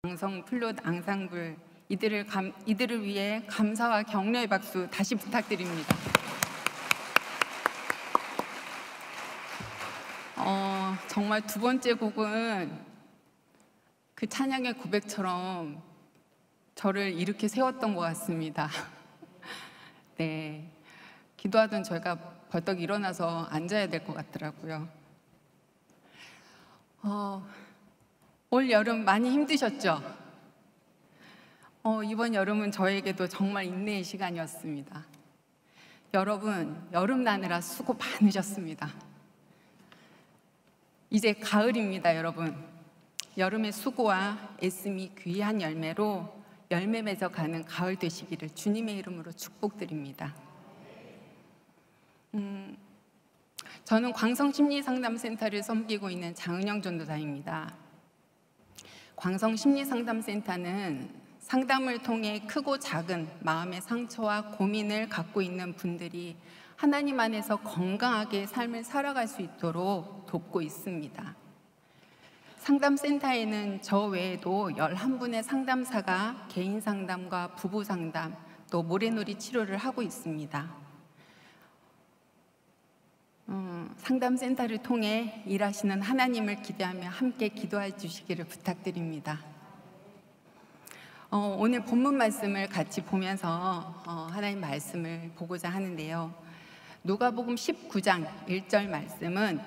강성 플룻 앙상블 이들을 위해 감사와 격려의 박수 다시 부탁드립니다. 정말 두 번째 곡은 그 찬양의 고백처럼 저를 이렇게 세웠던 것 같습니다. 네, 기도하던 저희가 벌떡 일어나서 앉아야 될 것 같더라고요. 올 여름 많이 힘드셨죠? 이번 여름은 저에게도 정말 인내의 시간이었습니다. 여러분, 여름 나느라 수고 많으셨습니다. 이제 가을입니다, 여러분. 여름의 수고와 애씀이 귀한 열매로 열매 맺어가는 가을 되시기를 주님의 이름으로 축복드립니다. 저는 광성심리상담센터를 섬기고 있는 장은영 전도사입니다. 광성심리상담센터는 상담을 통해 크고 작은 마음의 상처와 고민을 갖고 있는 분들이 하나님 안에서 건강하게 삶을 살아갈 수 있도록 돕고 있습니다. 상담센터에는 저 외에도 11분의 상담사가 개인 상담과 부부 상담, 또 모래놀이 치료를 하고 있습니다. 상담센터를 통해 일하시는 하나님을 기대하며 함께 기도해 주시기를 부탁드립니다. 오늘 본문 말씀을 같이 보면서 하나님 말씀을 보고자 하는데요. 누가복음 19장 1절 말씀은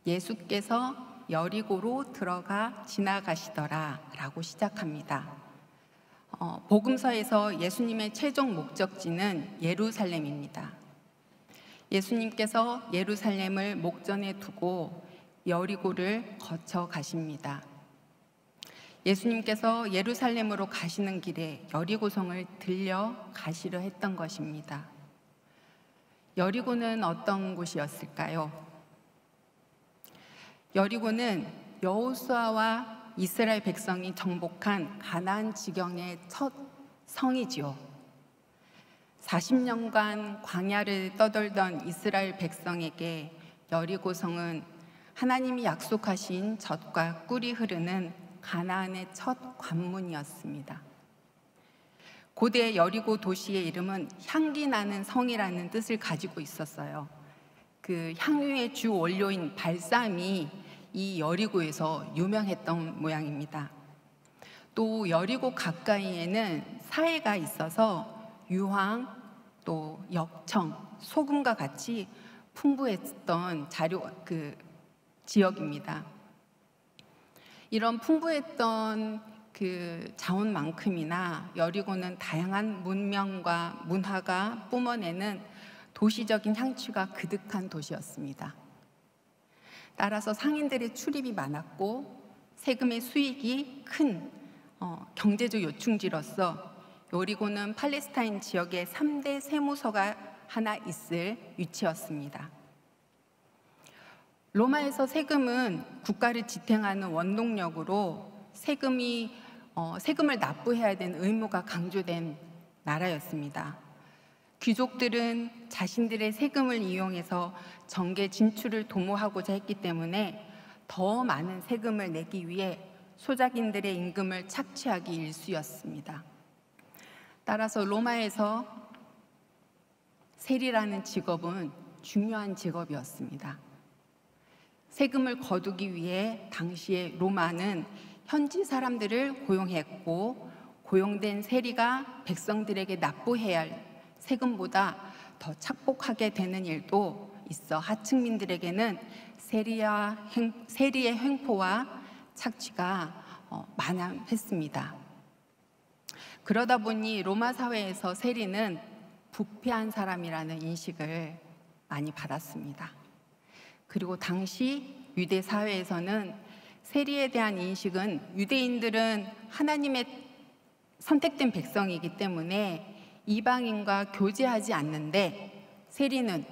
예수께서 여리고로 들어가 지나가시더라 라고 시작합니다. 복음서에서 예수님의 최종 목적지는 예루살렘입니다. 예수님께서 예루살렘을 목전에 두고 여리고를 거쳐 가십니다. 예수님께서 예루살렘으로 가시는 길에 여리고성을 들려 가시려 했던 것입니다. 여리고는 어떤 곳이었을까요? 여리고는 여호수아와 이스라엘 백성이 정복한 가나안 지경의 첫 성이지요. 40년간 광야를 떠돌던 이스라엘 백성에게 여리고성은 하나님이 약속하신 젖과 꿀이 흐르는 가나안의 첫 관문이었습니다. 고대 여리고 도시의 이름은 향기 나는 성이라는 뜻을 가지고 있었어요. 그 향유의 주 원료인 발삼이 이 여리고에서 유명했던 모양입니다. 또 여리고 가까이에는 사해가 있어서 유황, 또 역청, 소금과 같이 풍부했던 지역입니다. 이런 풍부했던 그 자원만큼이나 여리고는 다양한 문명과 문화가 뿜어내는 도시적인 향취가 그득한 도시였습니다. 따라서 상인들의 출입이 많았고 세금의 수익이 큰 경제적 요충지로서 여리고는 팔레스타인 지역의 3대 세무서가 하나 있을 위치였습니다. 로마에서 세금은 국가를 지탱하는 원동력으로 세금을 납부해야 되는 의무가 강조된 나라였습니다. 귀족들은 자신들의 세금을 이용해서 정계 진출을 도모하고자 했기 때문에 더 많은 세금을 내기 위해 소작인들의 임금을 착취하기 일쑤였습니다. 따라서 로마에서 세리라는 직업은 중요한 직업이었습니다. 세금을 거두기 위해 당시에 로마는 현지 사람들을 고용했고 고용된 세리가 백성들에게 납부해야 할 세금보다 더 착복하게 되는 일도 있어 하층민들에게는 세리의 횡포와 착취가 만연했습니다. 그러다 보니 로마 사회에서 세리는 부패한 사람이라는 인식을 많이 받았습니다. 그리고 당시 유대 사회에서는 세리에 대한 인식은 유대인들은 하나님의 선택된 백성이기 때문에 이방인과 교제하지 않는데 세리는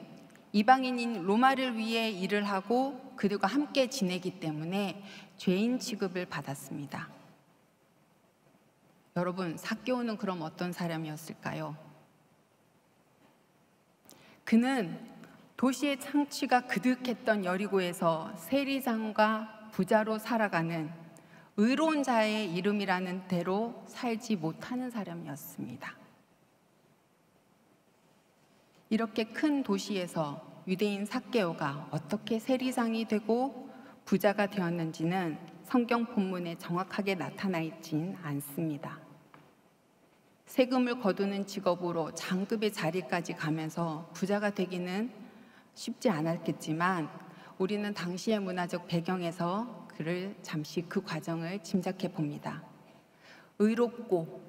이방인인 로마를 위해 일을 하고 그들과 함께 지내기 때문에 죄인 취급을 받았습니다. 여러분, 삭개오는 그럼 어떤 사람이었을까요? 그는 도시의 창취가 그득했던 여리고에서 세리장과 부자로 살아가는 의로운 자의 이름이라는 대로 살지 못하는 사람이었습니다. 이렇게 큰 도시에서 유대인 삭개오가 어떻게 세리장이 되고 부자가 되었는지는 성경 본문에 정확하게 나타나 있진 않습니다. 세금을 거두는 직업으로 장급의 자리까지 가면서 부자가 되기는 쉽지 않았겠지만 우리는 당시의 문화적 배경에서 그를 잠시 그 과정을 짐작해 봅니다. 의롭고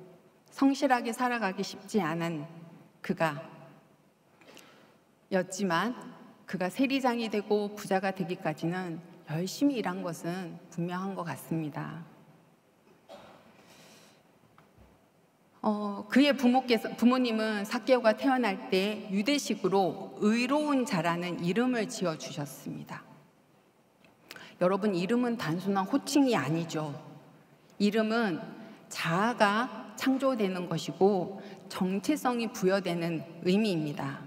성실하게 살아가기 쉽지 않은 였지만 그가 세리장이 되고 부자가 되기까지는 열심히 일한 것은 분명한 것 같습니다. 그의 부모님은 삭개오가 태어날 때 유대식으로 의로운 자라는 이름을 지어주셨습니다. 여러분, 이름은 단순한 호칭이 아니죠. 이름은 자아가 창조되는 것이고 정체성이 부여되는 의미입니다.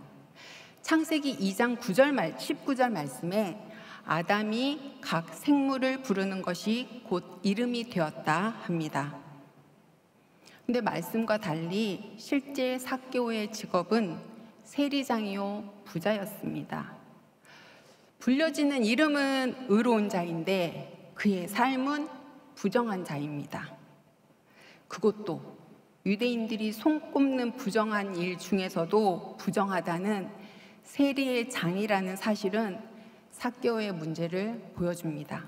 창세기 2장 19절 말씀에 아담이 각 생물을 부르는 것이 곧 이름이 되었다 합니다. 근데 말씀과 달리 실제 삭개오의 직업은 세리장이요 부자였습니다. 불려지는 이름은 의로운 자인데 그의 삶은 부정한 자입니다. 그것도 유대인들이 손꼽는 부정한 일 중에서도 부정하다는 세리의 장이라는 사실은 삭개오의 문제를 보여줍니다.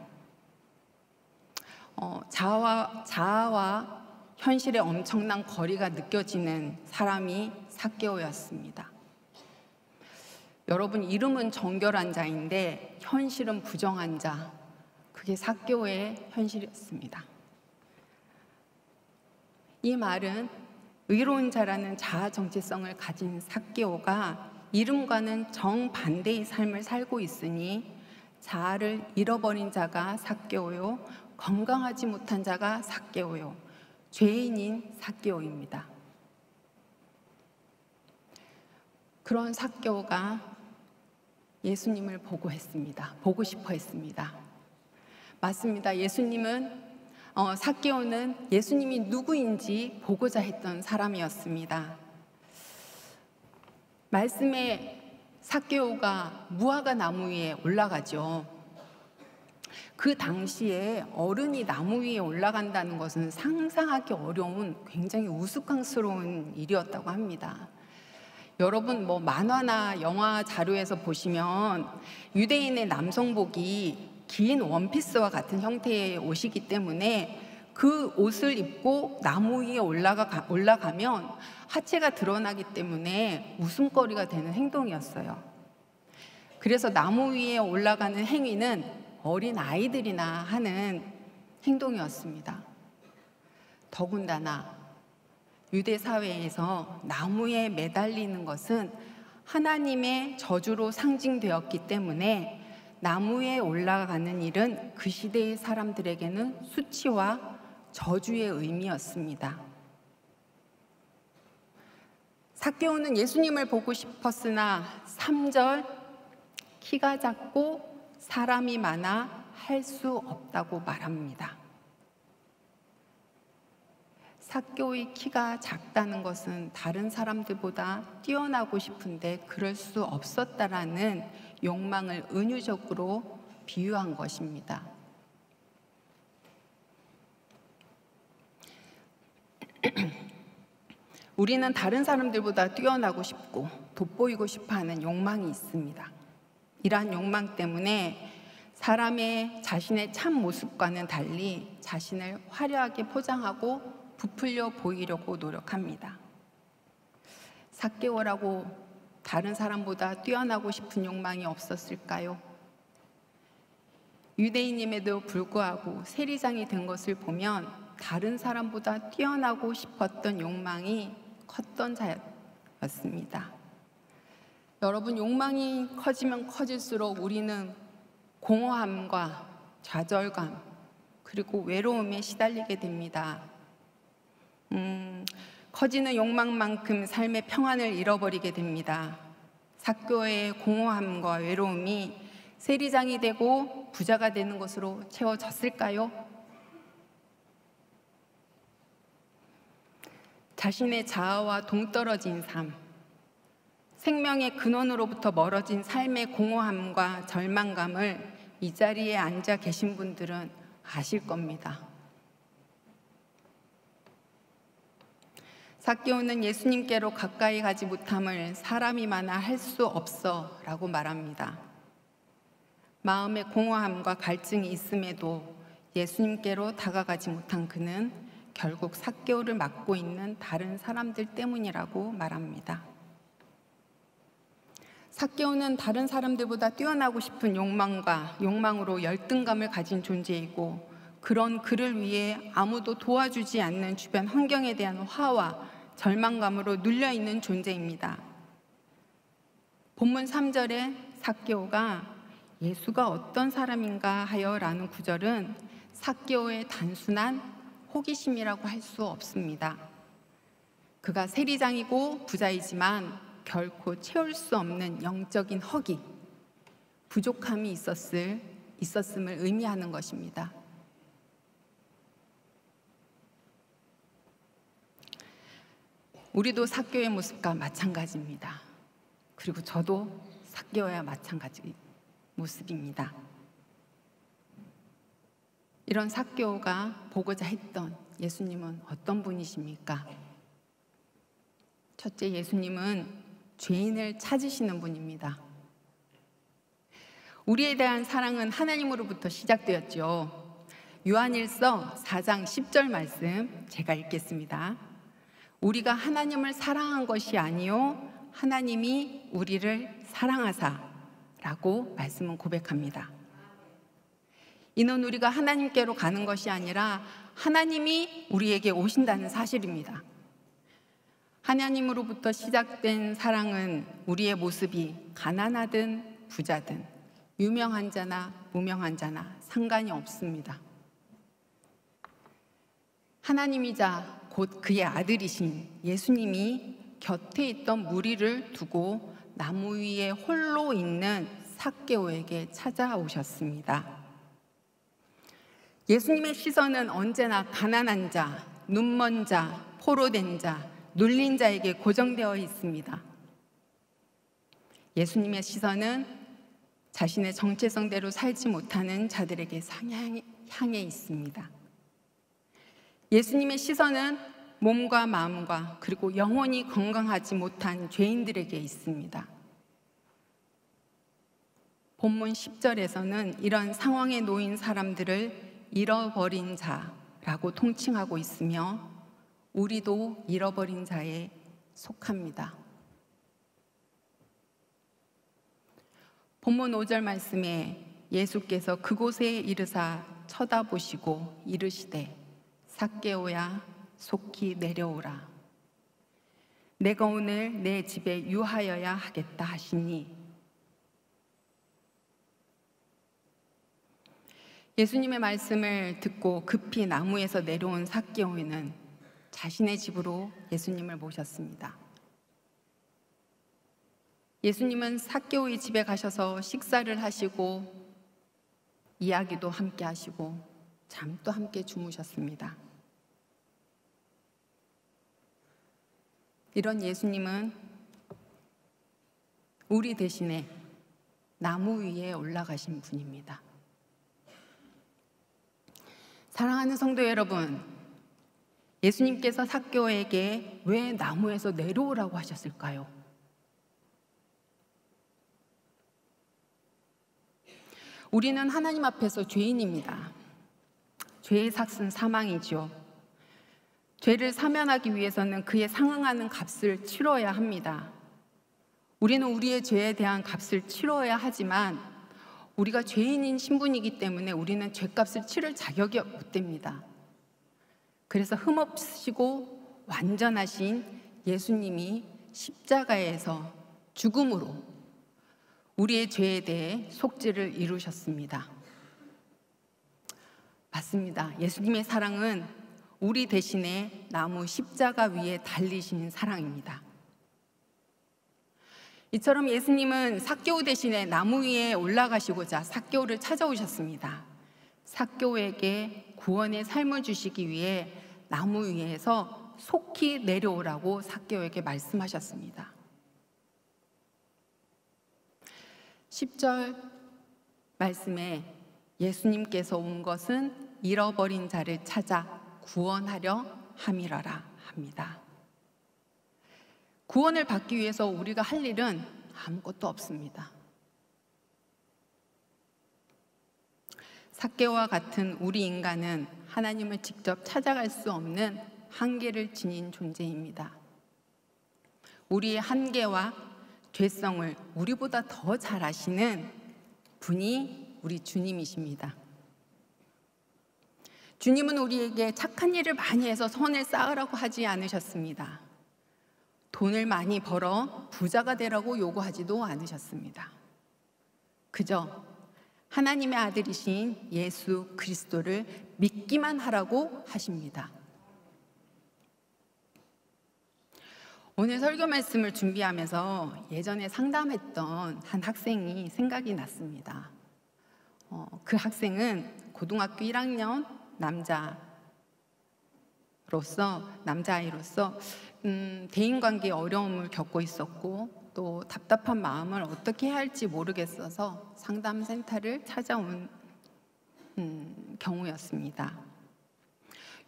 자아와 현실의 엄청난 거리가 느껴지는 사람이 삭개오였습니다. 여러분, 이름은 정결한 자인데 현실은 부정한 자, 그게 삭개오의 현실이었습니다. 이 말은 의로운 자라는 자아 정체성을 가진 삭개오가 이름과는 정반대의 삶을 살고 있으니 자아를 잃어버린 자가 삭개오요, 건강하지 못한 자가 삭개오요, 죄인인 삭개오입니다. 그런 삭개오가 예수님을 보고 싶어 했습니다. 맞습니다. 삭개오는 예수님이 누구인지 보고자 했던 사람이었습니다. 말씀에 삭개오가 무화과 나무 위에 올라가죠. 그 당시에 어른이 나무 위에 올라간다는 것은 상상하기 어려운 굉장히 우스꽝스러운 일이었다고 합니다. 여러분, 만화나 영화 자료에서 보시면 유대인의 남성복이 긴 원피스와 같은 형태의 옷이기 때문에 그 옷을 입고 나무 위에 올라가면 하체가 드러나기 때문에 웃음거리가 되는 행동이었어요. 그래서 나무 위에 올라가는 행위는 어린 아이들이나 하는 행동이었습니다. 더군다나 유대 사회에서 나무에 매달리는 것은 하나님의 저주로 상징되었기 때문에 나무에 올라가는 일은 그 시대의 사람들에게는 수치와 저주의 의미였습니다. 삭개오는 예수님을 보고 싶었으나 3절, 키가 작고 사람이 많아 할 수 없다고 말합니다. 삭개오의 키가 작다는 것은 다른 사람들보다 뛰어나고 싶은데 그럴 수 없었다라는 욕망을 은유적으로 비유한 것입니다. 우리는 다른 사람들보다 뛰어나고 싶고 돋보이고 싶어하는 욕망이 있습니다. 이러한 욕망 때문에 사람의 자신의 참 모습과는 달리 자신을 화려하게 포장하고 부풀려 보이려고 노력합니다. 삭개오라고 다른 사람보다 뛰어나고 싶은 욕망이 없었을까요? 유대인임에도 불구하고 세리장이 된 것을 보면 다른 사람보다 뛰어나고 싶었던 욕망이 컸던 자였습니다. 여러분, 욕망이 커지면 커질수록 우리는 공허함과 좌절감 그리고 외로움에 시달리게 됩니다. 커지는 욕망만큼 삶의 평안을 잃어버리게 됩니다. 삭개오의 공허함과 외로움이 세리장이 되고 부자가 되는 것으로 채워졌을까요? 자신의 자아와 동떨어진 삶, 생명의 근원으로부터 멀어진 삶의 공허함과 절망감을 이 자리에 앉아 계신 분들은 아실 겁니다. 삭개오는 예수님께로 가까이 가지 못함을 사람이 많아 할 수 없어 라고 말합니다. 마음의 공허함과 갈증이 있음에도 예수님께로 다가가지 못한 그는 결국 삭개오를 맡고 있는 다른 사람들 때문이라고 말합니다. 삭개오는 다른 사람들보다 뛰어나고 싶은 욕망으로 열등감을 가진 존재이고, 그런 그를 위해 아무도 도와주지 않는 주변 환경에 대한 화와 절망감으로 눌려있는 존재입니다. 본문 3절에 삭개오가 예수가 어떤 사람인가 하여 라는 구절은 삭개오의 단순한 호기심이라고 할 수 없습니다. 그가 세리장이고 부자이지만 결코 채울 수 없는 영적인 허기, 부족함이 있었음을 의미하는 것입니다. 우리도 삭개오의 모습과 마찬가지입니다. 그리고 저도 삭개오와 마찬가지 모습입니다. 이런 삭개오가 보고자 했던 예수님은 어떤 분이십니까? 첫째, 예수님은 죄인을 찾으시는 분입니다. 우리에 대한 사랑은 하나님으로부터 시작되었죠. 요한일서 4장 10절 말씀 제가 읽겠습니다. 우리가 하나님을 사랑한 것이 아니요 하나님이 우리를 사랑하사 라고 말씀은 고백합니다. 이는 우리가 하나님께로 가는 것이 아니라 하나님이 우리에게 오신다는 사실입니다. 하나님으로부터 시작된 사랑은 우리의 모습이 가난하든 부자든 유명한 자나 무명한 자나 상관이 없습니다. 하나님이자 곧 그의 아들이신 예수님이 곁에 있던 무리를 두고 나무 위에 홀로 있는 삭개오에게 찾아오셨습니다. 예수님의 시선은 언제나 가난한 자, 눈먼 자, 포로된 자, 눌린 자에게 고정되어 있습니다. 예수님의 시선은 자신의 정체성대로 살지 못하는 자들에게 향해 있습니다. 예수님의 시선은 몸과 마음과 그리고 영혼이 건강하지 못한 죄인들에게 있습니다. 본문 10절에서는 이런 상황에 놓인 사람들을 잃어버린 자라고 통칭하고 있으며 우리도 잃어버린 자에 속합니다. 본문 5절 말씀에 예수께서 그곳에 이르사 쳐다보시고 이르시되 삭개오야 속히 내려오라. 내가 오늘 내 집에 유하여야 하겠다 하시니, 예수님의 말씀을 듣고 급히 나무에서 내려온 삭개오는 자신의 집으로 예수님을 모셨습니다. 예수님은 삭개오의 집에 가셔서 식사를 하시고 이야기도 함께 하시고 잠도 함께 주무셨습니다. 이런 예수님은 우리 대신에 나무 위에 올라가신 분입니다. 사랑하는 성도 여러분, 예수님께서 삭개오에게 왜 나무에서 내려오라고 하셨을까요? 우리는 하나님 앞에서 죄인입니다. 죄의 삭은 사망이죠. 죄를 사면하기 위해서는 그에 상응하는 값을 치러야 합니다. 우리는 우리의 죄에 대한 값을 치러야 하지만 우리가 죄인인 신분이기 때문에 우리는 죄값을 치를 자격이 못 됩니다. 그래서 흠없으시고 완전하신 예수님이 십자가에서 죽음으로 우리의 죄에 대해 속죄를 이루셨습니다. 맞습니다. 예수님의 사랑은 우리 대신에 나무 십자가 위에 달리신 사랑입니다. 이처럼 예수님은 삭개오 대신에 나무 위에 올라가시고자 삭개오를 찾아오셨습니다. 삭개오에게 구원의 삶을 주시기 위해 나무 위에서 속히 내려오라고 삭개오에게 말씀하셨습니다. 10절 말씀에 예수님께서 온 것은 잃어버린 자를 찾아 구원하려 함이라라 합니다. 구원을 받기 위해서 우리가 할 일은 아무것도 없습니다. 삭개오와 같은 우리 인간은 하나님을 직접 찾아갈 수 없는 한계를 지닌 존재입니다. 우리의 한계와 죄성을 우리보다 더 잘 아시는 분이 우리 주님이십니다. 주님은 우리에게 착한 일을 많이 해서 선을 쌓으라고 하지 않으셨습니다. 돈을 많이 벌어 부자가 되라고 요구하지도 않으셨습니다. 그저 하나님의 아들이신 예수 그리스도를 믿기만 하라고 하십니다. 오늘 설교 말씀을 준비하면서 예전에 상담했던 한 학생이 생각이 났습니다. 그 학생은 고등학교 1학년 남자아이로서 대인관계에 어려움을 겪고 있었고 또 답답한 마음을 어떻게 해야 할지 모르겠어서 상담센터를 찾아온 경우였습니다.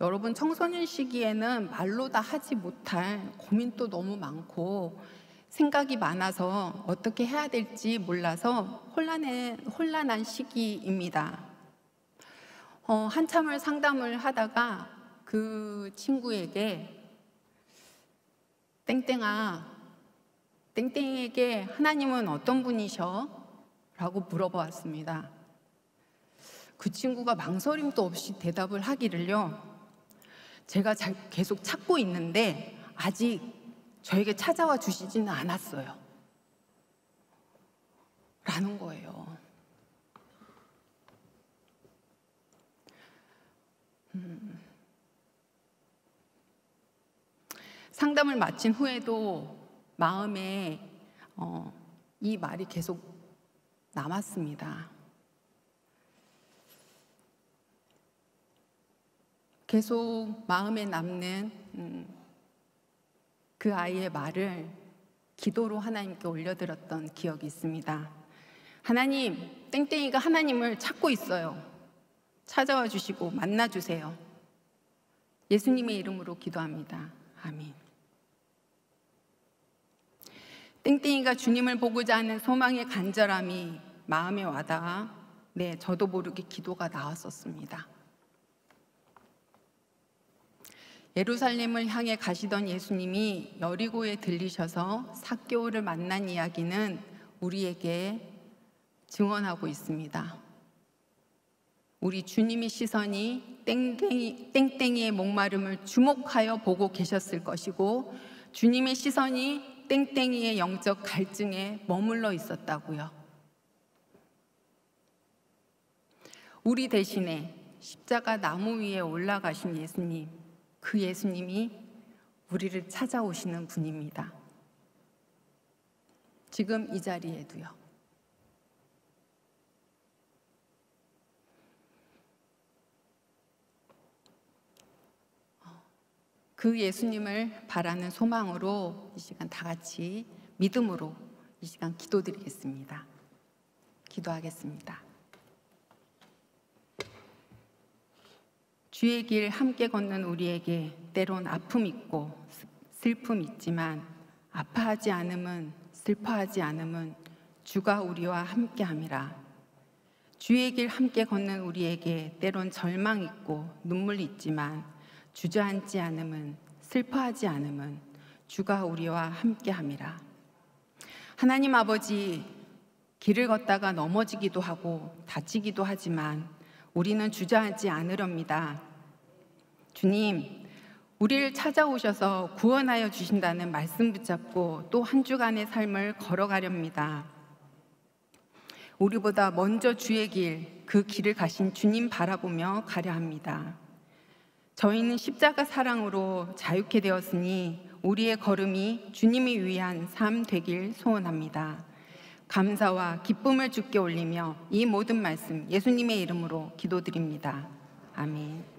여러분, 청소년 시기에는 말로 다 하지 못할 고민도 너무 많고 생각이 많아서 어떻게 해야 될지 몰라서 혼란한 시기입니다. 한참을 상담을 하다가 그 친구에게 땡땡에게 하나님은 어떤 분이셔? 라고 물어보았습니다. 그 친구가 망설임도 없이 대답을 하기를요, 제가 계속 찾고 있는데 아직 저에게 찾아와 주시지는 않았어요. 라는 거예요. 상담을 마친 후에도 마음에 이 말이 계속 남았습니다. 계속 마음에 남는 그 아이의 말을 기도로 하나님께 올려드렸던 기억이 있습니다. 하나님, 땡땡이가 하나님을 찾고 있어요. 찾아와 주시고 만나주세요. 예수님의 이름으로 기도합니다. 아멘. 땡땡이가 주님을 보고자 하는 소망의 간절함이 마음에 와닿아 저도 모르게 기도가 나왔었습니다. 예루살렘을 향해 가시던 예수님이 여리고에 들리셔서 삭개오를 만난 이야기는 우리에게 증언하고 있습니다. 우리 주님의 시선이 땡땡이의 목마름을 주목하여 보고 계셨을 것이고 주님의 시선이 땡땡이의 영적 갈증에 머물러 있었다고요. 우리 대신에 십자가 나무 위에 올라가신 예수님, 그 예수님이 우리를 찾아오시는 분입니다. 지금 이 자리에도요. 그 예수님을 바라는 소망으로 이 시간 다 같이 믿음으로 이 시간 기도드리겠습니다. 기도하겠습니다. 주의 길 함께 걷는 우리에게 때론 아픔 있고 슬픔 있지만 아파하지 않음은 슬퍼하지 않음은 주가 우리와 함께함이라. 주의 길 함께 걷는 우리에게 때론 절망 있고 눈물 있지만 주저앉지 않음은 슬퍼하지 않음은 주가 우리와 함께함이라. 하나님 아버지, 길을 걷다가 넘어지기도 하고 다치기도 하지만 우리는 주저앉지 않으렵니다. 주님, 우리를 찾아오셔서 구원하여 주신다는 말씀 붙잡고 또 한 주간의 삶을 걸어가렵니다. 우리보다 먼저 주의 길, 그 길을 가신 주님 바라보며 가려 합니다. 저희는 십자가 사랑으로 자유케 되었으니 우리의 걸음이 주님이 위한 삶 되길 소원합니다. 감사와 기쁨을 주께 올리며 이 모든 말씀 예수님의 이름으로 기도드립니다. 아멘.